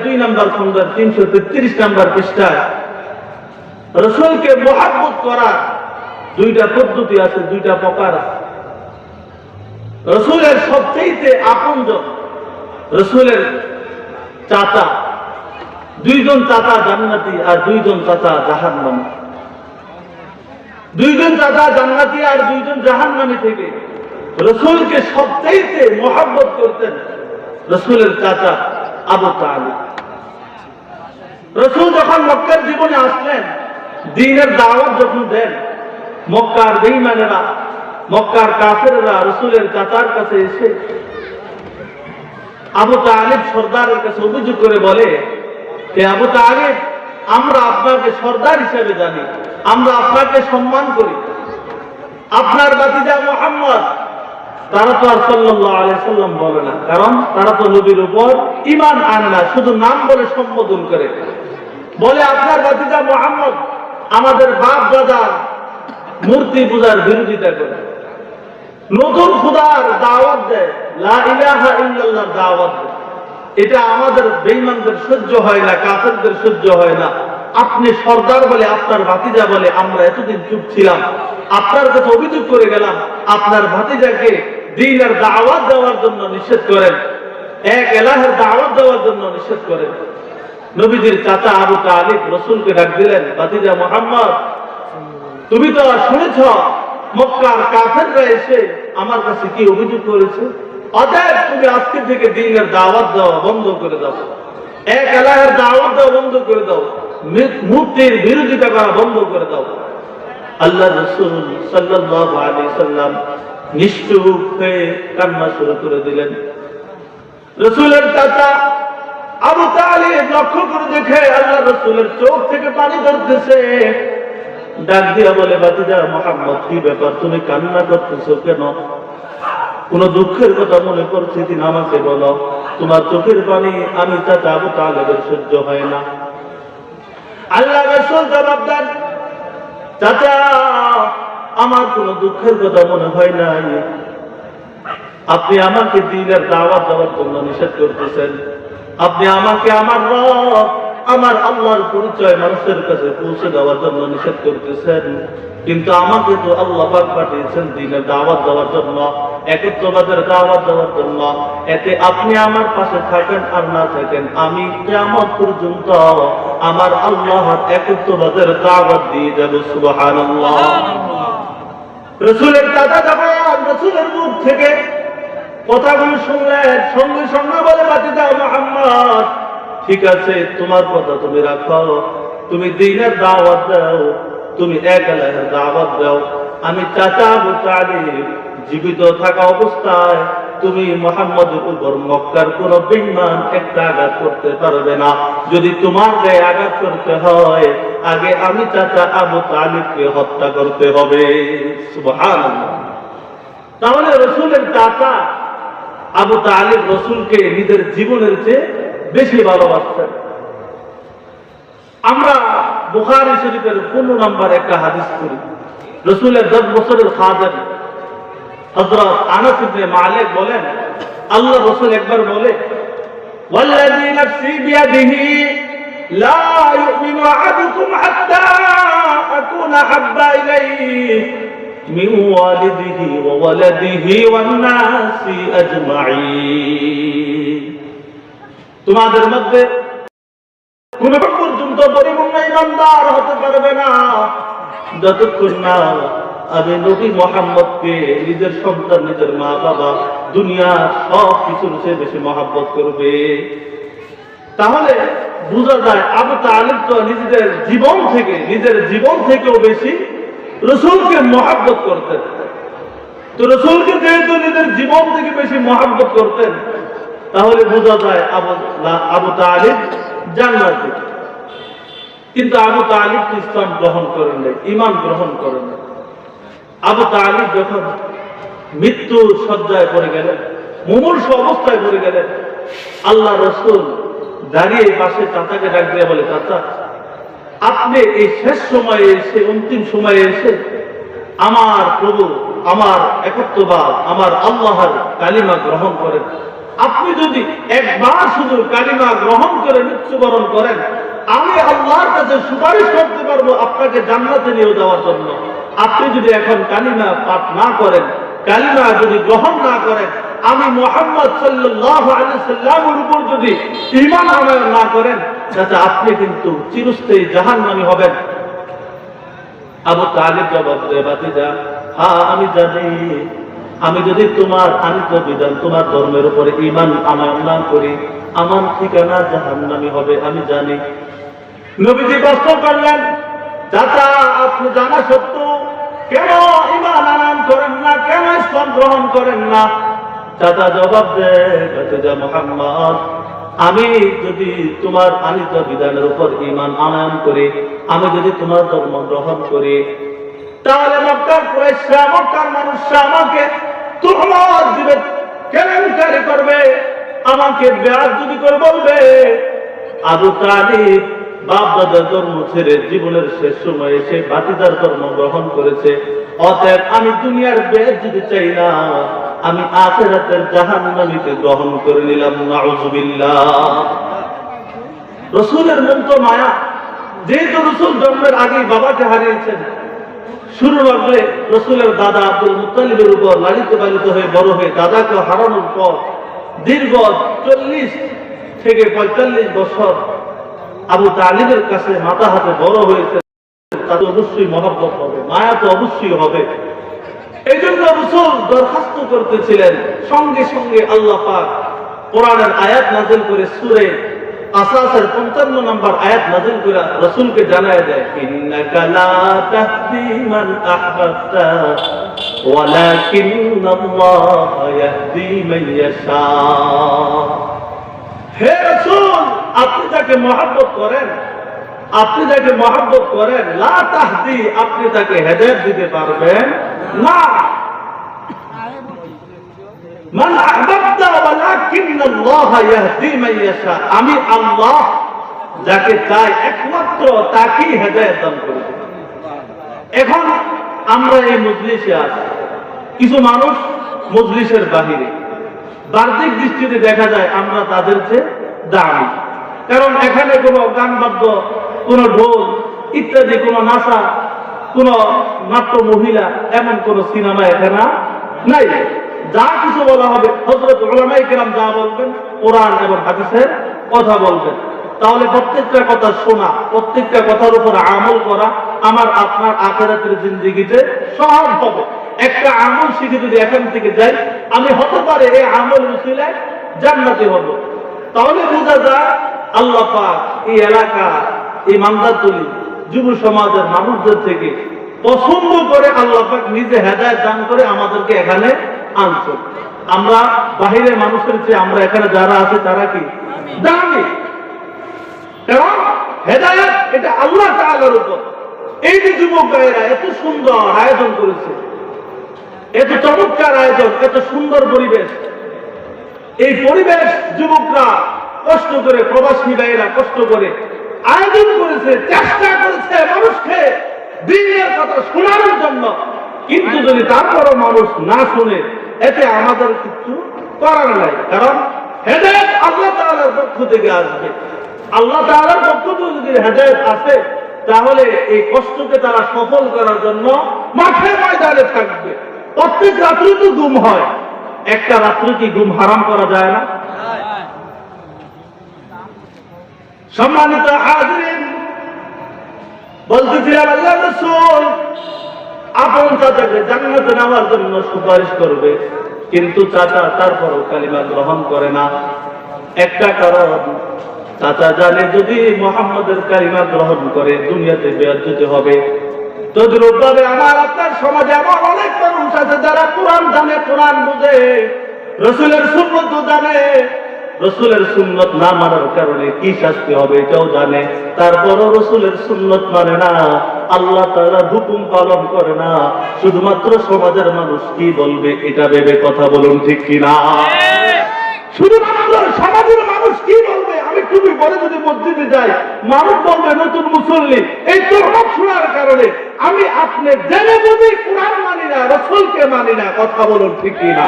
2 নম্বর খণ্ডের 333 নম্বর পৃষ্ঠায় রাসূলকে মুহাব্বত করার দুইটা পদ্ধতি আছে, দুইটা প্রকার আছে। রাসূলের সবচেয়ে আপনজন রাসূলের চাচা, 2 জন চাচা জান্নাতি আর 2 জন চাচা জাহান্নামী। 2 জন চাচা জান্নাতি আর 2 জন জাহান্নামী থেকে রাসূলকে সবচেয়ে মুহাব্বত করতেন রাসূলের চাচা আবু তালিব। রাসূল যখন মক্কার জীবনে আসলেন, দ্বীনের দাওয়াত যখন দেন, মক্কার বেঈমানেরা, মক্কার কাফেররা রাসূলের চাচার কাছে এসে আবু তালিব সর্দারের কাছে অভিযোগ করে বলে, হে আবু তালিব, আমরা আপনাকে সর্দার হিসেবে জানি, আমরা আপনাকে সম্মান করি। আপনার ভাতিজা মুহাম্মদ, তারা তো আর সাল্লাল্লাহু আলাইহি সাল্লাম বলে না, কারণ তারা তো নবীর উপর ঈমান আনে না, শুধু নাম বলে সম্বোধন করে। বলে আপনার ভাতিজা মুহাম্মদ আমাদের বাপ দাদার মূর্তি পূজার বিরোধিতা করে, নতুন খোদার দাওয়াত দেয়, লা ইলাহা ইল্লাল্লাহর দাওয়াত দেয়। এটা আমাদের বেঈমানদের সহ্য হয় না, কাফেরদের সহ্য হয় না। আপনি সর্দার বলে, আপনার ভাতিজা বলে আমরা এতদিন চুপ ছিলাম, আপনার কাছে অভিযোগ করে গেলাম, আপনার ভাতিজাকে দ্বীনের দাওয়াত দেওয়ার জন্য নিষেধ করেন, এক ইলাহের দাওয়াত দেওয়ার জন্য নিষেধ করেন। নবীজির চাচা আবু তালিব রাসূলকে ডাক দিলেন, ভাতিজা মুহাম্মদ, তুমি তো শুনেছ মক্কার কাফেররা এসে আমার কাছে কি অভিযোগ করেছে, অতএব তুমি আজকে থেকে দ্বীনের দাওয়াত দেওয়া বন্ধ করে দাও, এক ইলাহের দাওয়াত দেওয়া বন্ধ করে দাও, মূর্তির বিরোধিতা করা বন্ধ করে দাও। আল্লাহ রাসূল সাল্লাল্লাহু আলাইহি সাল্লাম নিশ্চুপ হয়ে কান্না শুরু করে দিলেন। রাসূলের চাচা আবু তালিব লক্ষ্য করে দেখে আল্লাহ রাসূলের চোখ থেকে পানি ঝরতেছে। ডাক দিয়া বলে, ভাতিজা মুহাম্মদ, কি ব্যাপার, তুমি কান্না করতেছো কেন? কোন দুঃখের কথা মনে করছে কিনা আমাকে বলো, তোমার চোখের পানি আমি চাচা আবু তালিবের সহ্য হয় না। আল্লাহ রাসূল জবাব দেন, চাচা আমার কোন দুঃখের কথা মনে হয় নাই, আপনি আমাকে দ্বীনের দাওয়াত দেওয়ার জন্য নিষেধ করতেছেন, আপনি আমাকে আমার রব, আমার আল্লাহর পরিচয় মানুষের কাছে পৌঁছে দেওয়ার জন্য নিষেধ করতেছেন, কিন্তু আমাকে তো আল্লাহ পাক পাঠিয়েছেন দ্বীনের দাওয়াত দেওয়ার জন্য, একত্ববাদের দাওয়াত দেওয়ার জন্য। এতে আপনি আমার পাশে থাকেন আর না থাকেন, আমি কিয়ামত পর্যন্ত আমার আল্লাহর একত্ববাদের দাওয়াত দিয়ে যাব। সুবহানাল্লাহ। রাসূলের চাচা যখন রাসূলের মুখ থেকে কথাগুলো শুনলেন, সঙ্গে সঙ্গে বলে, ভাতিজা মুহাম্মদ, ঠিক আছে, তোমার কথা তুমি রাখো, তুমি দ্বীনের দাওয়াত দাও, তুমি এক ইলাহের দাওয়াত দাও। আমি চাচা আবু তালিব জীবিত থাকা অবস্থায় তুমি মুহাম্মদের উপর মক্কার কোন বেঈমান একটা আঘাত করতে পারবে না। যদি তোমার গায়ে আঘাত করতে হয়, আগে আমি চাচা আবু তালিবকে হত্যা করতে হবে। সুবহানাল্লাহ। তাহলে রাসূলের চাচা আবু তালিব রাসূলকে নিজের জীবনের চেয়ে বেশি ভালোবাসতেন। আমরা বুখারী শরীফের 15 নম্বর একটা হাদিস করি, রাসূলের 10 বছরের খাদেম হযরত আনাস ইবনে মালিক বলেন, আল্লাহ রাসূল একবার বলে, ওয়াল্লাযী নাফসি বিয়াদিহি লা ইউমিনু আহাদুকুম হাত্তা আকুনা হাব্বা ইলাইহি মিন ওয়ালিদিহি ওয়া ওয়ালাদিহি ওয়ান নাসি আজমাইন। তোমাদের মধ্যে কোন পর্যন্ত পরিপূর্ণ ঈমানদার হতে পারবে না যতক্ষণ না আমি নবী মুহাম্মদকে নিজের সন্তান, নিজের মা বাবা, দুনিয়ার সব কিছুর চেয়ে বেশি মহব্বত করবে। তাহলে বোঝা যায় আবু তালিব তো নিজের জীবন থেকেও বেশি রাসূলকে মহব্বত করতেন। তো রাসূলকে যেহেতু নিজের জীবন থেকে বেশি মহব্বত করতেন, তাহলে বোঝা যায় আবু তালিব জান্নাতি। কিন্তু আবু তালিব ইসলাম গ্রহণ করেন নাই, ঈমান গ্রহণ করেন নাই। আবু তালিব যখন মৃত্যুর শয্যায় পড়ে গেলেন, মুমূর্ষ অবস্থায় পড়ে গেলেন, আল্লাহ রাসূল দাঁড়িয়ে পাশে চাচাকে ডাক দিয়ে বলে, চাচা, আপনি এই শেষ সময়ে এসে, অন্তিম সময়ে এসে আমার প্রভু, আমার একত্ববাদ, আমার আল্লাহর কালিমা গ্রহণ করেন, আপনি যদি একবার শুধু কালিমা গ্রহণ করে মৃত্যুবরণ করেন, আমি আল্লাহর কাছে সুপারিশ করতে পারবো আপনাকে জান্নাতে নিয়ে যাওয়ার জন্য। আপনি যদি এখন কালিমা পাঠ না করেন, কালিমা যদি গ্রহণ না করেন, আমি মুহাম্মদ সাল্লাল্লাহু আলাইহি সাল্লামের উপর যদি ঈমান আনয়ন না করেন, তাতে আপনি কিন্তু চিরস্থায়ী জাহান্নামী হবেন। আবু তালিব জবাব দেয়, বাতিজা, হ্যাঁ আমি জানি, আমি যদি তোমার আনিত বিধান, তোমার ধর্মের উপরে ঈমান আনয়ন না করি, আমার ঠিকানা জাহান্নামী হবে, আমি জানি। নবীজি প্রশ্ন করলেন, চাচা আপনি জানা সত্ত্বেও কেন ঈমান আনয়ন করেন না, কেন ইসলাম গ্রহণ করেন না? চাচা জবাব দেয়, বাতিজা মুহাম্মদ, আমি যদি তোমার আনিত বিধানের উপর ঈমান আনয়ন করি, আমি যদি তোমার ধর্ম গ্রহণ করি, তাহলে মক্কার কুরাইশরা, মক্কার মানুষরা আমাকে তুহমত দিবে, কেলেঙ্কারি করবে, আমাকে বেয়াদবি করে বলবে আবু তালিব বাপ দাদার ধর্ম ছেড়ে জীবনের শেষ সময়ে সে ভাতিজার ধর্ম গ্রহণ করেছে। অতএব আমি দুনিয়ার বেয়াদবি চাই না, আমি আখিরাতের জাহান্নামীকে গ্রহণ করে নিলাম। নাউযুবিল্লাহ। রাসূলের মন তো মায়া, যেহেতু রাসূল জন্মের আগেই বাবাকে হারিয়েছেন, শুরু লগ্নে রাসূলের দাদা আব্দুল মুত্তালিবের উপর লালিত পালিত হয়ে বড় হয়ে দাদাকে হারানোর পর দীর্ঘ 40 থেকে 45 বছর আবু তালিবের কাছে মাথা হাতে বড় হয়েছে, তাতে অবশ্যই মহব্বত হবে, মায়া তো অবশ্যই হবে। এই জন্য রাসূল দরখাস্ত করতেছিলেন, সঙ্গে সঙ্গে আল্লাহ পাক কোরআনের আয়াত নাযিল করে সূরা কাসাসের 55 নম্বর আয়াত নাযিল করে রাসূলকে জানায় দেয়, ইন্নাকা লা তাহদি মান আহবাবতা ওয়ালাকিন্নাল্লাহ ইয়াহদি মান ইয়াশা। হে রাসূল, আপনি যাকে মহব্বত করেন, আপনি যাকে মহব্বত করেন, লা তাহদি, আপনি তাকে হেদায়েত দিতে পারবেন না। মান আহবাবতা ওয়ালাকিন্নাল্লাহ ইয়াহদি মান ইয়াশা, আমি আল্লাহ যাকে চাই একমাত্র তাকেই হেদায়েত দান করি। এখন আমরা এই মজলিসে আছি, কিছু মানুষ মজলিসের বাহিরে, বাহ্যিক দৃষ্টিতে দেখা যায় আমরা তাদের চেয়ে দামি, কারণ এখানে কোনো গান বাদ্য, কোনো ঢোল ইত্যাদি, কোনো নাচা, কোনো নাট্য মহিলা, এমন কোন সিনেমা এখানে নাই। যা কিছু বলা হবে হযরত উলামায়ে কেরাম যা বলবেন, কোরআন এবং হাদিসের কথা বলবেন। তাহলে প্রত্যেকটা কথা শোনা, প্রত্যেকটা কথার উপর আমল করা আমার আপনার আখিরাতের জিন্দেগিতে সহজ হবে। একটা আমল শিখে যদি এখান থেকে যাই, আমি হতে পারে এই আমল উসিলায় জান্নাতি হব। তাহলে বোঝা যায় আল্লাহ পাক এই এলাকা, এই মান্দারতলী যুব সমাজের মানুষদের থেকে পছন্দ করে আল্লাহ পাক নিজে হেদায়েত দান করে আমাদেরকে এখানে আনছেন। আমরা বাহিরের মানুষের চেয়ে আমরা এখানে যারা আছে তারা কি দামি, কারণ হেদায়েত এটা আল্লাহ তাআলার উপর। এই যে যুবক ভাইয়েরা এত সুন্দর আয়োজন করেছে, এত চমৎকার আয়োজন, এত সুন্দর পরিবেশ, এই পরিবেশ যুবকরা কষ্ট করে, প্রবাসী ভাইয়েরা কষ্ট করে আয়োজন করেছে, চেষ্টা করেছে মানুষকে দ্বীনের কথা শোনানোর জন্য। কিন্তু যদি তারপরও মানুষ না শুনে, এতে আমাদের কিছু করার নাই, কারণ হেদায়েত আল্লাহ তাআলার পক্ষ থেকে আসবে। আল্লাহ তাআলার পক্ষ থেকে যদি হেদায়েত আসে, তাহলে এই কষ্টকে তারা সফল করার জন্য মাঠে ময়দানে থাকবে। প্রত্যেক রাত্রি তো গুম হয়, একটা রাত্রি কি গুম হারাম করা যায় না? সম্মানিত হাজিরিন, বলতেছিলাম আল্লাহ রাসূল আপন চাচাকে জান্নাতে নেওয়ার জন্য সুপারিশ করবে, কিন্তু চাচা তারপরও কালিমা গ্রহণ করে না। একটা কারণ, চাচা জানে যদি মুহাম্মদের কালিমা গ্রহণ করে দুনিয়াতে বেয়াজ্জতি হবে। তদ্রূপভাবে আমার আপনার সমাজে এমন অনেক মানুষ আছে যারা কোরআন জানে, কোরআন বুঝে, রাসূলের সুন্নাত জানে, রাসূলের সুন্নাত না মানার কারণে কি শাস্তি হবে এটাও জানে, তারপরও রাসূলের সুন্নাত মানে না, আল্লাহ তাআলার হুকুম পালন করে না। শুধুমাত্র সমাজের মানুষ কি বলবে এটা ভেবে কথা বলুন, ঠিক কিনা? শুধুমাত্র সমাজের মানুষ কি বলবে, আমি টুপি পরে যদি মসজিদে যাই, মানুষ বলবে নতুন মুসল্লি, এই তহমত শোনার কারণে আমি আপনি জেনে বুঝে কোরআন মানি না, রাসূলকে মানি না, কথা বলুন, ঠিক কিনা?